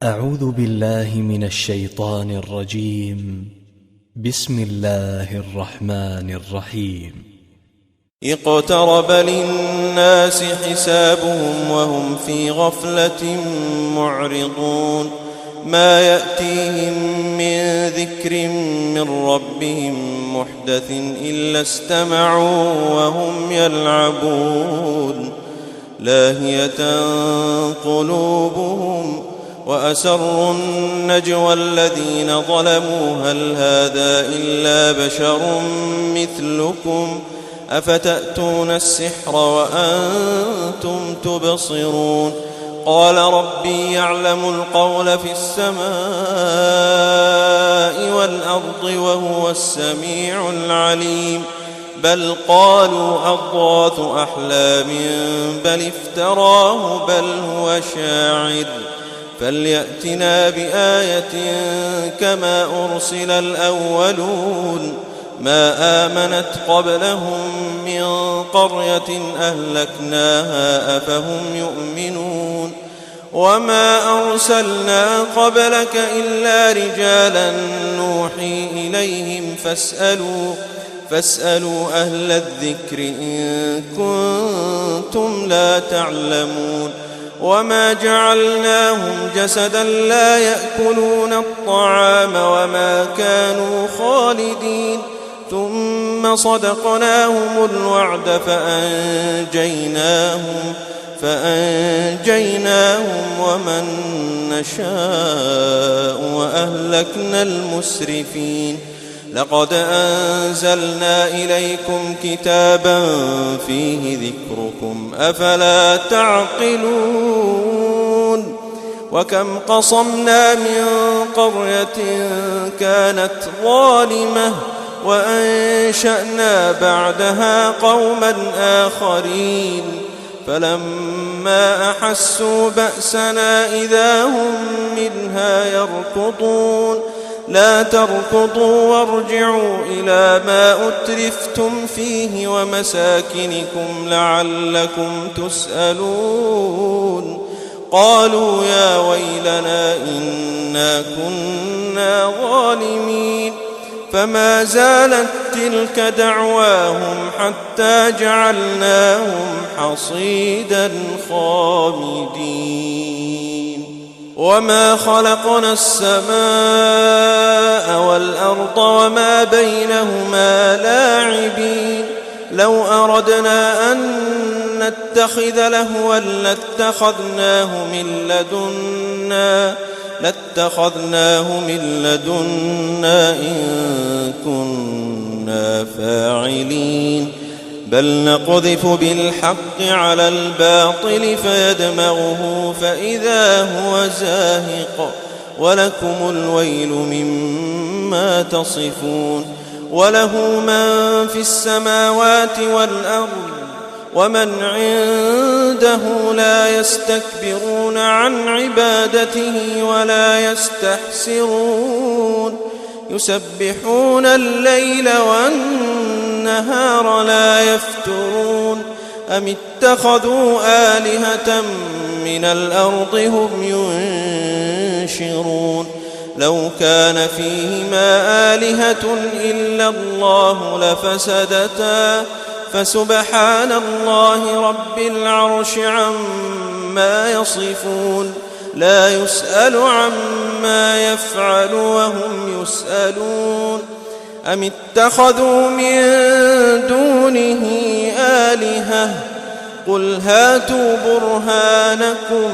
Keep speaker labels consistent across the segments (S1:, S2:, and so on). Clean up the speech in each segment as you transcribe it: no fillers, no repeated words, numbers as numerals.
S1: أعوذ بالله من الشيطان الرجيم. بسم الله الرحمن الرحيم.
S2: اقترب للناس حسابهم وهم في غفلة معرضون ما يأتيهم من ذكر من ربهم محدث إلا استمعوا وهم يلعبون لاهية قلوبهم وأسروا النجوى الذين ظلموا هل هذا إلا بشر مثلكم أفتأتون السحر وأنتم تبصرون قال ربي يعلم القول في السماء والأرض وهو السميع العليم بل قالوا أضغاث أحلام بل افتراه بل هو شاعر فليأتنا بآية كما أرسل الأولون ما آمنت قبلهم من قرية أهلكناها أفهم يؤمنون وما أرسلنا قبلك إلا رجالا نوحي إليهم فاسألوا أهل الذكر إن كنتم لا تعلمون وما جعلناهم جسدا لا يأكلون الطعام وما كانوا خالدين ثم صدقناهم الوعد فأنجيناهم ومن نشاء وأهلكنا المسرفين لقد أنزلنا إليكم كتابا فيه ذكركم أفلا تعقلون وكم قصمنا من قرية كانت ظالمة وأنشأنا بعدها قوما آخرين فلما أحسوا بأسنا إذا هم منها يركضون لا تركضوا وارجعوا إلى ما أترفتم فيه ومساكنكم لعلكم تسألون قالوا يا ويلنا إنا كنا ظالمين فما زالت تلك دعواهم حتى جعلناهم حصيدا خامدين وما خلقنا السماء والأرض وما بينهما لاعبين لو أردنا أن نتخذ لهوا لاتخذناه من لدنا إن كنا فاعلين بل نقذف بالحق على الباطل فيدمغه فإذا هو زاهق ولكم الويل مما تصفون وله من في السماوات والأرض ومن عنده لا يستكبرون عن عبادته ولا يستحسرون يسبحون الليل والنهار لا يفترون أم اتخذوا آلهة من الأرض هم ينشرون لو كان فيهما آلهة إلا الله لفسدتا فسبحان الله رب العرش عما يصفون لا يسأل عما يفعل وهم يسألون أم اتخذوا من دونه آلهة قل هاتوا برهانكم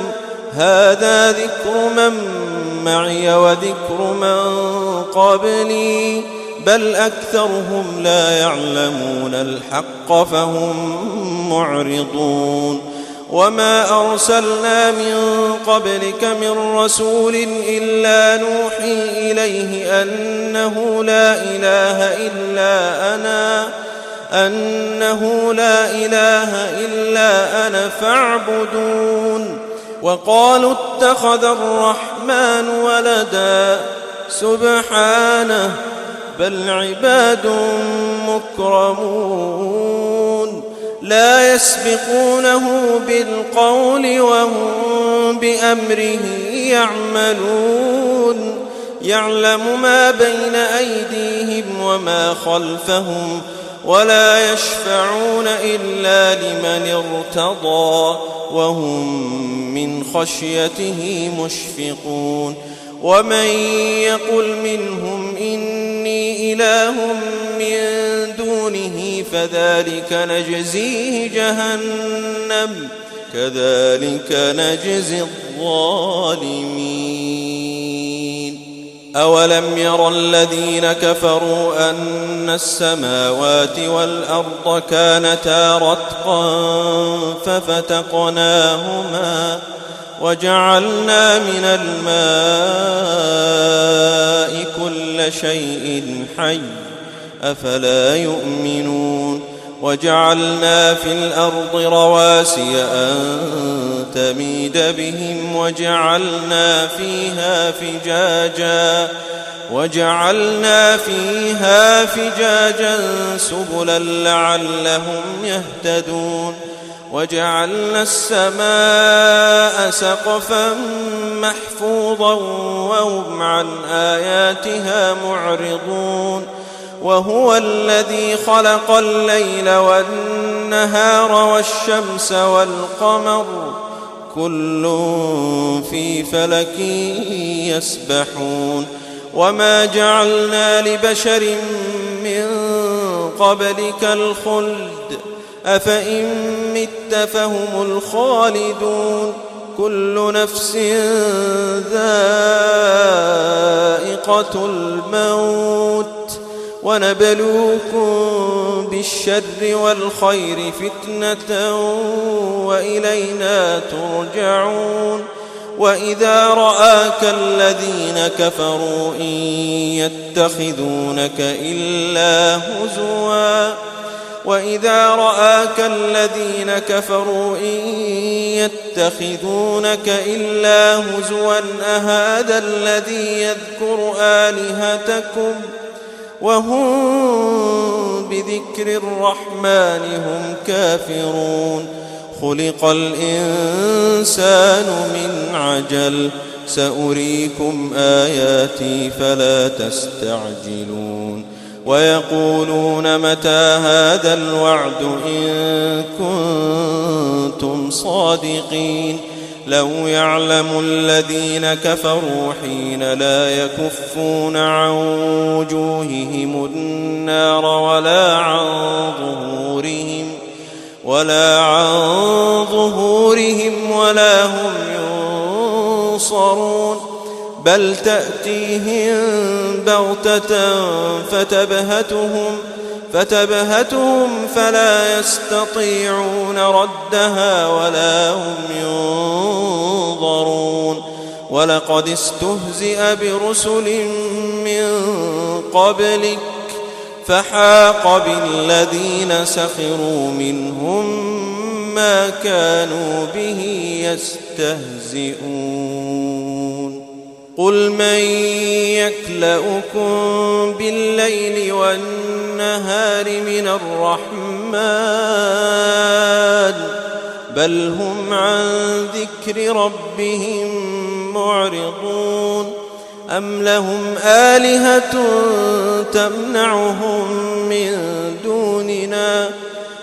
S2: هذا ذكر من معي وذكر من قبلي بل أكثرهم لا يعلمون الحق فهم معرضون وما أرسلنا من قبلك من رسول إلا نوحي إليه أنه لا إله إلا أنا فاعبدون وقالوا اتخذ الرحمن ولدا سبحانه بل عباد مكرمون لا يسبقونه بالقول وهم بأمره يعملون يعلم ما بين أيديهم وما خلفهم ولا يشفعون إلا لمن ارتضى وهم من خشيته مشفقون ومن يقل منهم إني إله من دونه فذلك نجزيه جهنم كذلك نجزي الظالمين أولم ير الذين كفروا أن السماوات والأرض كانتا رتقا ففتقناهما وجعلنا من الماء كل شيء حي أفلا يؤمنون وجعلنا في الأرض رواسي أن تميد بهم وجعلنا فيها فجاجا سبلا لعلهم يهتدون وجعلنا السماء سقفا محفوظا وهم عن آياتها معرضون وهو الذي خلق الليل والنهار والشمس والقمر كل في فلك يسبحون وما جعلنا لبشر من قبلك الخلد أفإن مت فهم الخالدون كل نفس ذائقة الموت ونبلوكم بالشر والخير فتنة وإلينا ترجعون وإذا رآك الذين كفروا إن يتخذونك إلا هزوا أهذا الذي يذكر آلهتكم وهم بذكر الرحمن هم كافرون خلق الإنسان من عجل سأريكم آياتي فلا تستعجلون ويقولون متى هذا الوعد إن كنتم صادقين لو يعلم الذين كفروا حين لا يكفون عن وجوههم النار ولا عن ظهورهم ولا هم ينصرون بل تأتيهم بغتة فتبهتهم فلا يستطيعون ردها ولا هم ينظرون ولقد استهزئ برسل من قبلك فحاق بالذين سخروا منهم ما كانوا به يستهزئون قل من يكلؤكم بالليل والنهار من الرحمن بل هم عن ذكر ربهم معرضون أم لهم آلهة تمنعهم من دوننا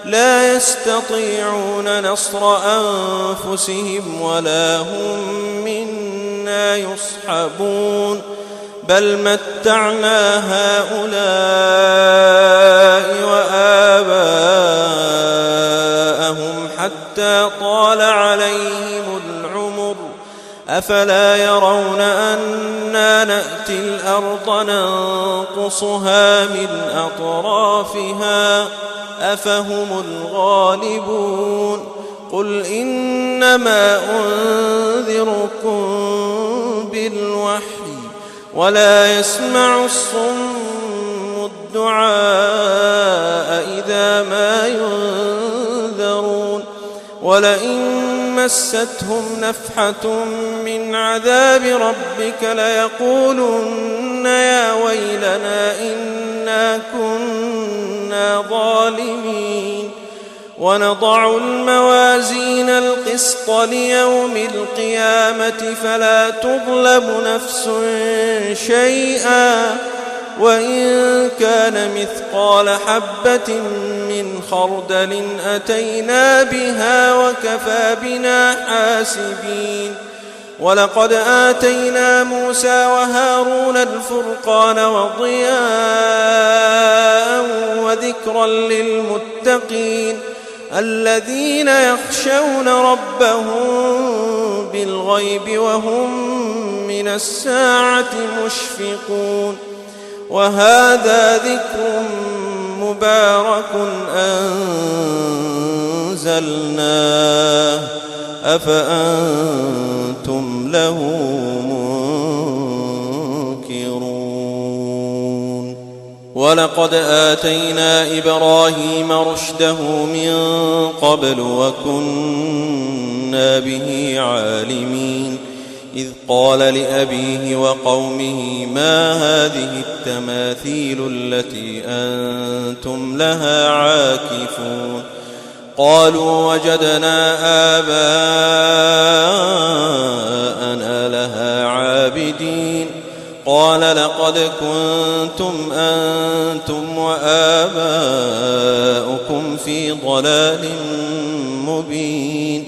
S2: لا يستطيعون نصر أنفسهم ولا هم منا يصحبون بل متعنا هؤلاء وآباءهم حتى طال عليهم العمر أفلا يرون أنا نأتي الأرض ننقصها من أطرافها أفهم الغالبون قل إنما أنذركم بالوحي ولا يسمع الصم الدعاء إذا ما ينذرون ولئن مستهم نفحة من عذاب ربك ليقولن يا ويلنا إنا كنا ظالمين ونضع الموازين القسط ليوم القيامة فلا تظلم نفس شيئا وإن كان مثقال حبة من خردل أتينا بها وكفى بنا حاسبين ولقد آتينا موسى وهارون الفرقان وضياء وذكرا للمتقين الذين يخشون ربهم بالغيب وهم من الساعة مشفقون وهذا ذكر مبارك أنزلناه أفأنتم له منكرون ولقد آتينا إبراهيم رشده من قبل وكنا به عالمين إذ قال لأبيه وقومه ما هذه التماثيل التي أنتم لها عاكفون قالوا وجدنا آباءنا لها عابدين قال لقد كنتم أنتم وآباؤكم في ضلال مبين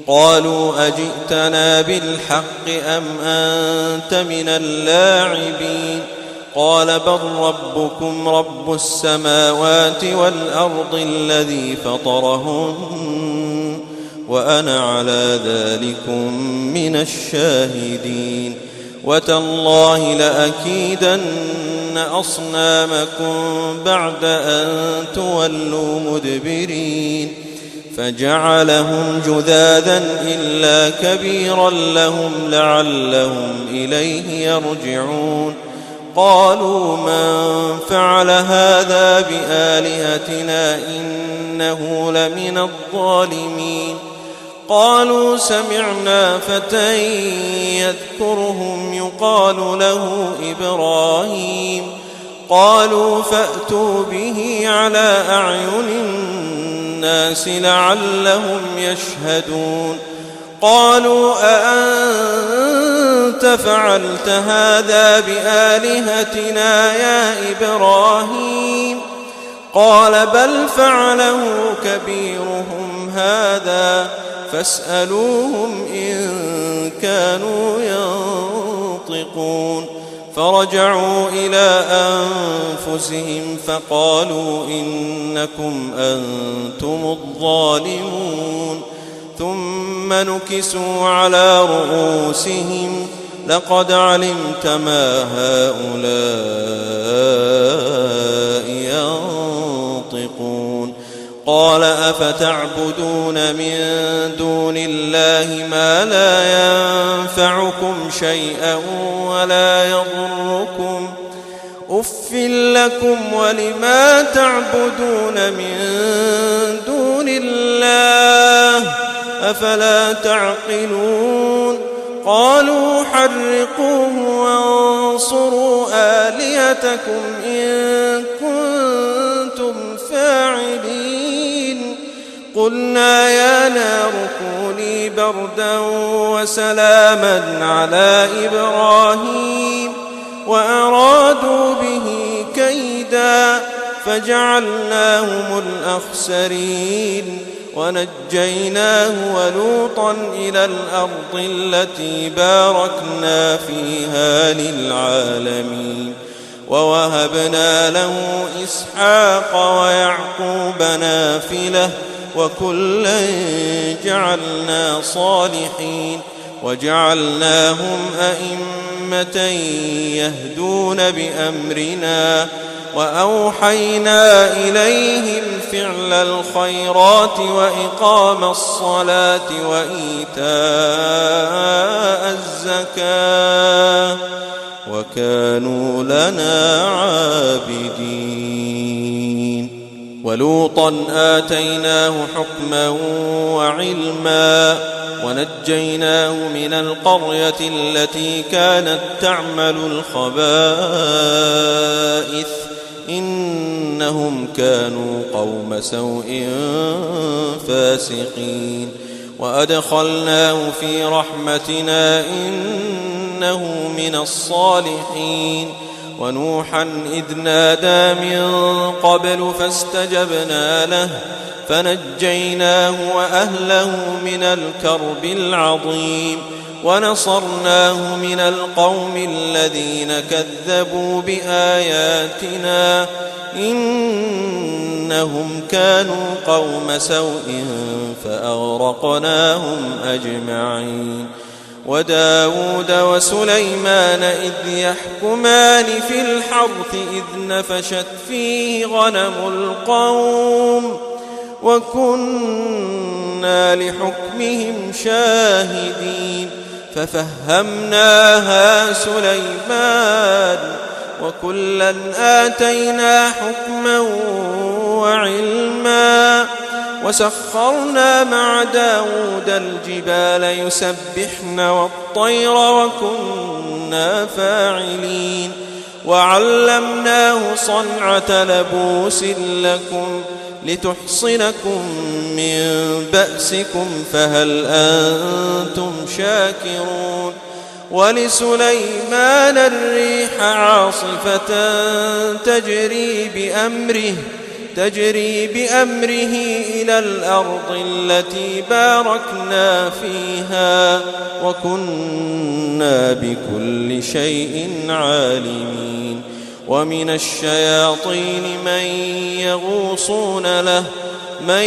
S2: قالوا أجئتنا بالحق أم أنت من اللاعبين قال بل ربكم رب السماوات والأرض الذي فطرهن وأنا على ذلكم من الشاهدين وتالله لأكيدن أصنامكم بعد أن تولوا مدبرين فجعلهم جذاذا إلا كبيرا لهم لعلهم إليه يرجعون قالوا من فعل هذا بآلهتنا إنه لمن الظالمين قالوا سمعنا فتى يذكرهم يقال له إبراهيم قالوا فأتوا به على أعين الناس لعلهم يشهدون قالوا أأنت فعلت هذا بآلهتنا يا إبراهيم قال بل فعله كبيرهم هذا فاسألوهم إن كانوا ينطقون فرجعوا إلى أنفسهم فقالوا إنكم أنتم الظالمون ثم نكسوا على رؤوسهم لقد علمت ما هؤلاء ينطقون قال أفتعبدون من دون الله ما لا ينفعكم شيئا ولا يضركم أف لكم ولما تعبدون من دون الله أفلا تعقلون قالوا حرقوه وانصروا آلهتكم إن كنتم فاعلين قلنا يا نار كوني بردا وسلاما على إبراهيم وأرادوا به كيدا فجعلناهم الأخسرين ونجيناه ولوطا إلى الأرض التي باركنا فيها للعالمين ووهبنا له إسحاق ويعقوب نافلة وكلا جعلنا صالحين وجعلناهم أئمة يهدون بأمرنا وأوحينا إليهم فعل الخيرات وإقام الصلاة وإيتاء الزكاة وكانوا لنا عابدين ولوطا آتيناه حكما وعلما ونجيناه من القرية التي كانت تعمل الخبائث إنهم كانوا قوم سوء فاسقين وأدخلناه في رحمتنا إنه من الصالحين ونوحا إذ نادى من قبل فاستجبنا له فنجيناه وأهله من الكرب العظيم ونصرناه من القوم الذين كذبوا بآياتنا إنهم كانوا قوم سوء فأغرقناهم أجمعين وداود وسليمان إذ يحكمان في الحرث إذ نفشت فيه غنم القوم وكنا لحكمهم شاهدين ففهمناها سليمان وكلا آتينا حكما وعلما وسخرنا مع داود الجبال يسبحن والطير وكنا فاعلين وعلمناه صنعة لبوس لكم لتحصنكم من بأسكم فهل أنتم شاكرون ولسليمان الريح عاصفة تجري بأمره إلى الأرض التي باركنا فيها وكنا بكل شيء عالمين ومن الشياطين من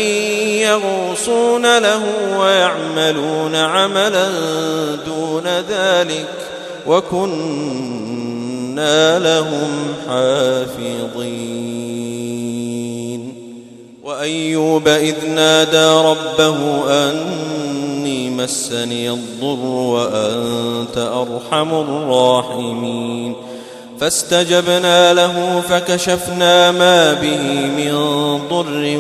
S2: يغوصون له ويعملون عملا دون ذلك وكنا لهم حافظين وأيوب إذ نادى ربه أني مسني الضر وأنت أرحم الراحمين فاستجبنا له فكشفنا ما به من ضر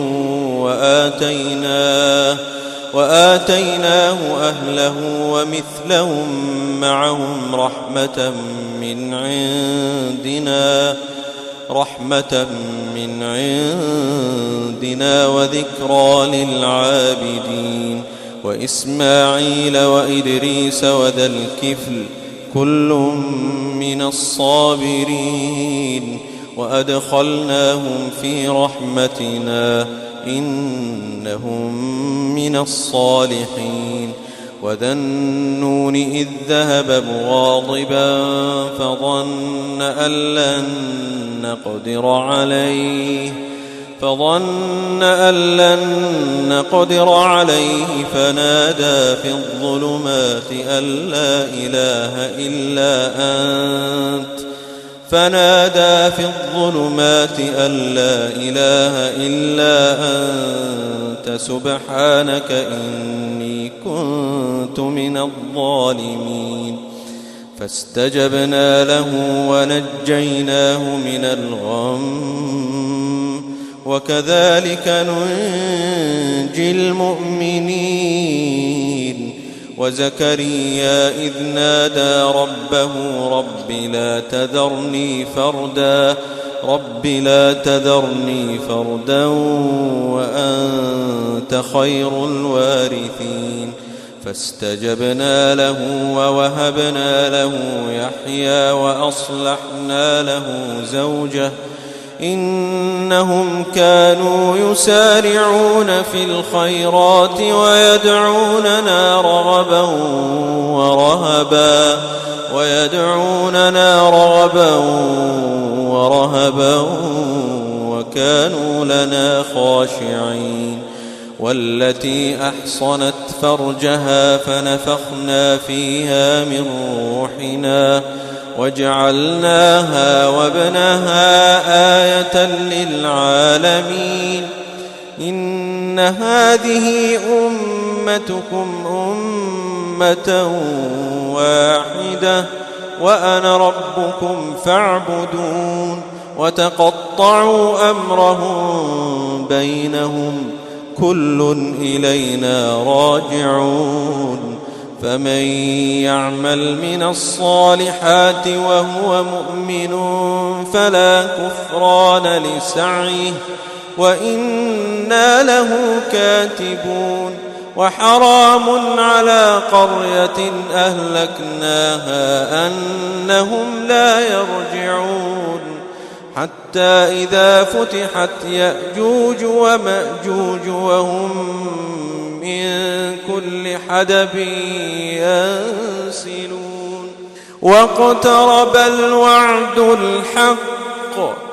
S2: وآتيناه أهله ومثلهم معهم رحمة من عندنا وذكرى للعابدين وإسماعيل وإدريس وذا الكفل كل من الصابرين وأدخلناهم في رحمتنا إنهم من الصالحين وذا النون إذ ذهب مغاضبا فظن أن لن نقدر عليه فنادى في الظلمات أن لا إله إلا أنت سبحانك إني كنت من الظالمين فاستجبنا له ونجيناه من الغم وكذلك ننجي المؤمنين وزكريا إذ نادى ربه رب لا تذرني فردا وأنت خير الوارثين فاستجبنا له ووهبنا له يحيى وأصلحنا له زوجه إنهم كانوا يسارعون في الخيرات ويدعوننا رغبا ورهبا وكانوا لنا خاشعين والتي أحصنت فرجها فنفخنا فيها من روحنا وجعلناها وابنها آية للعالمين إن هذه أمتكم أمة واحدة وأنا ربكم فاعبدون وتقطعوا أمرهم بينهم كل إلينا راجعون فمن يعمل من الصالحات وهو مؤمن فلا كفران لسعيه وإنا له كاتبون وحرام على قرية أهلكناها أنهم لا يرجعون حتى إذا فتحت يأجوج ومأجوج وهم من كل حدب ينسلون واقترب الوعد الحق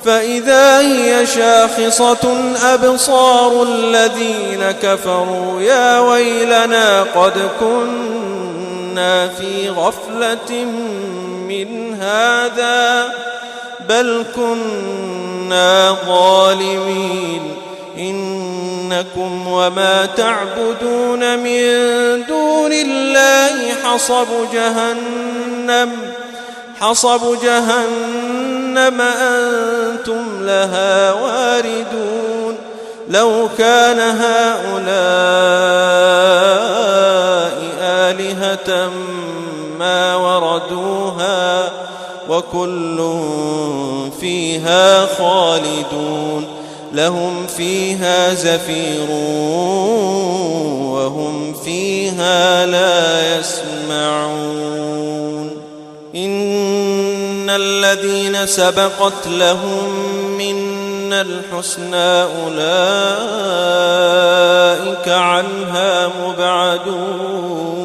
S2: فإذا هي شاخصة أبصار الذين كفروا يا ويلنا قد كنا في غفلة من هذا بل كنا ظالمين إنكم وما تعبدون من دون الله حصب جهنم أنتم لها واردون لو كان هؤلاء آلهة ما وردوها وكل فيها خالدون لهم فيها زفير وهم فيها لا يسمعون إن الذين سبقت لهم منا الحسنى أولئك عنها مبعدون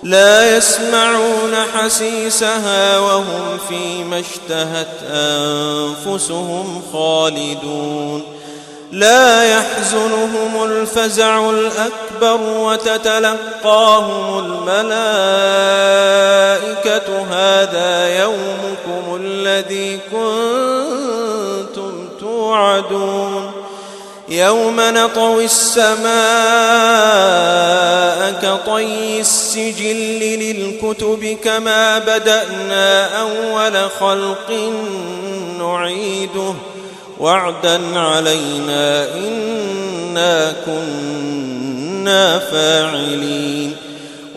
S2: لا يسمعون حسيسها وهم فيما اشتهت أنفسهم خالدون لا يحزنهم الفزع الأكبر وتتلقاهم الملائكة هذا يومكم الذي كنتم توعدون يوم نطوي السماء كطي السجل للكتب كما بدأنا أول خلق نعيده وعدا علينا إنا كنا فاعلين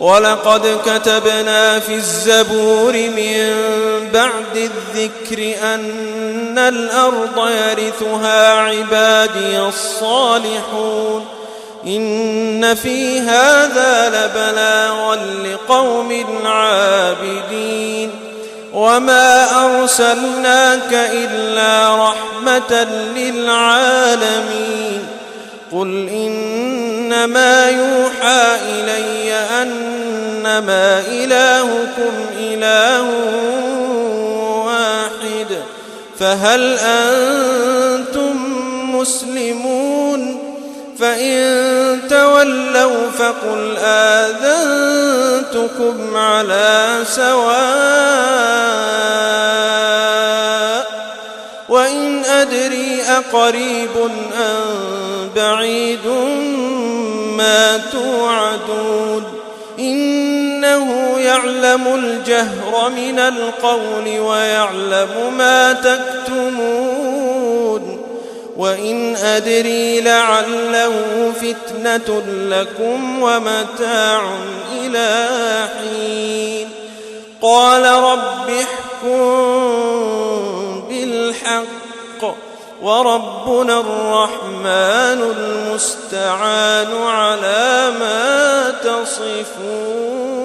S2: ولقد كتبنا في الزبور من بعد الذكر أن الأرض يرثها عبادي الصالحون إن في هذا لبلاغا لقوم عابدين وما أرسلناك إلا رحمة للعالمين قل إنما يوحى إلي أنما إلهكم إله واحد فهل أنتم مسلمون فإن تولوا فقل آذنتكم على سواء وإن أدري أقريب أم بعيد ما توعدون إنه يعلم الجهر من القول ويعلم ما تكتمون وإن أدري لعله فتنة لكم ومتاع إلى حين قال رب احكم بالحق وربنا الرحمن المستعان على ما تصفون